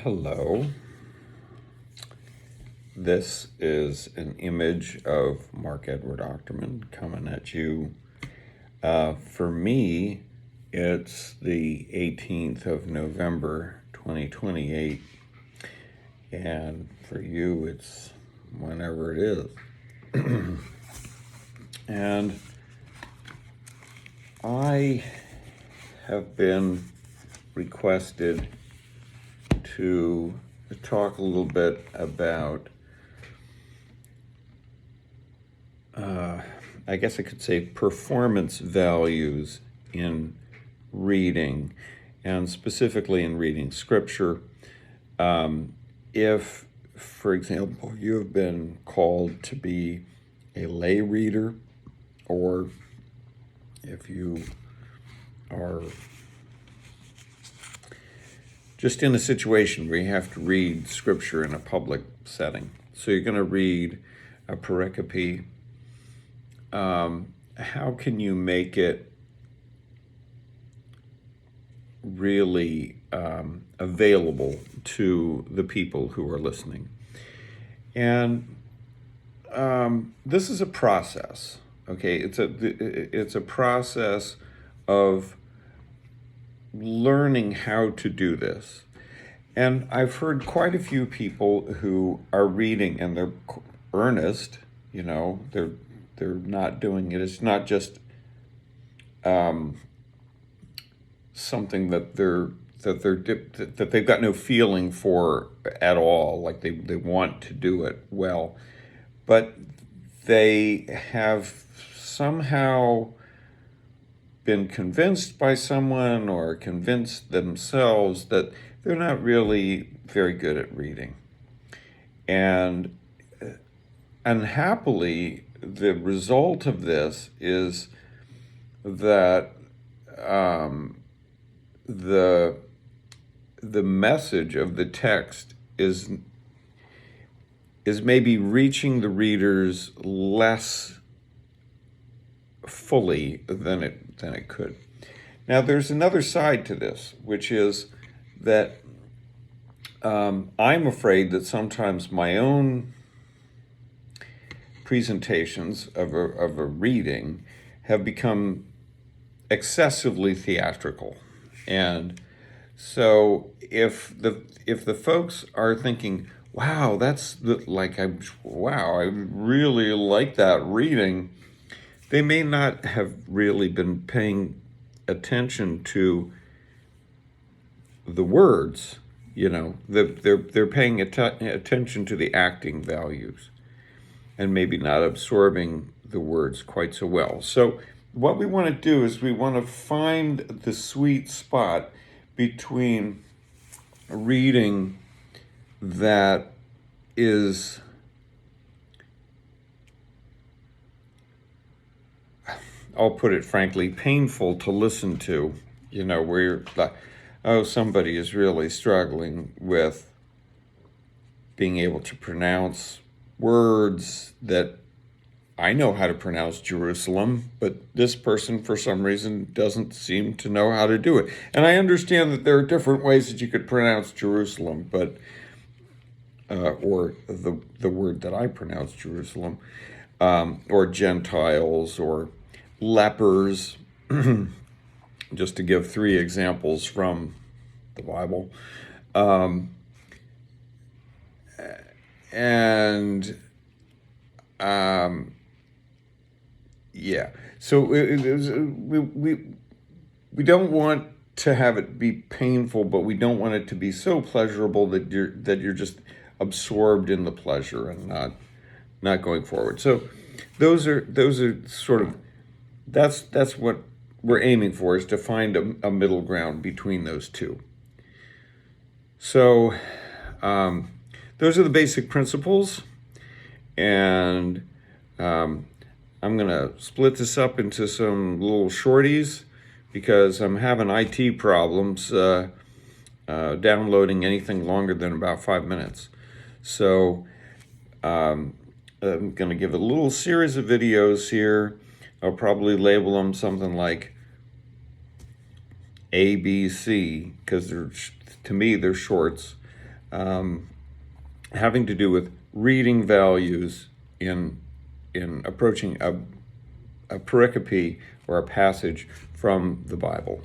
Hello. This is an image of Mark Edward Ochterman coming at you. For me, it's the 18th of November, 2028. And for you, it's whenever it is. And I have been requested to talk a little bit about, I guess I could say, performance values in reading, and specifically in reading scripture. If, for example, you have been called to be a lay reader, or if you are just in a situation where you have to read scripture in a public setting. So you're going to read a pericope. How can you make it really available to the people who are listening? And this is a process, okay? It's a process of learning how to do this. And I've heard quite a few people who are reading and they're earnest, they're not doing it. It's not just something that they've got no feeling for at all, like they want to do it well, but they have somehow been convinced by someone or convinced themselves that they're not really very good at reading. And unhappily, the result of this is that the message of the text is maybe reaching the readers less fully than it could. Now, there's another side to this, which is that I'm afraid that sometimes my own presentations of a reading have become excessively theatrical. And so if the folks are thinking, wow, I really like that reading, they may not have really been paying attention to the words. They're paying attention to the acting values and maybe not absorbing the words quite so well. So what we want to do is we want to find the sweet spot between reading that is I'll put it frankly, painful to listen to, where you're like, oh, somebody is really struggling with being able to pronounce words that I know how to pronounce Jerusalem, but this person for some reason doesn't seem to know how to do it. And I understand that there are different ways that you could pronounce Jerusalem, but or the word that I pronounce, Jerusalem, or Gentiles, or lepers, just to give 3 examples from the Bible. So we don't want to have it be painful, but we don't want it to be so pleasurable that you're just absorbed in the pleasure and not going forward. So those are sort of that's what we're aiming for, is to find a middle ground between those two. So those are the basic principles, and I'm going to split this up into some little shorties because I'm having IT problems downloading anything longer than about 5 minutes. So I'm going to give a little series of videos here. I'll probably label them something like A, B, C, because to me they're shorts. having to do with reading values in approaching a pericope or a passage from the Bible.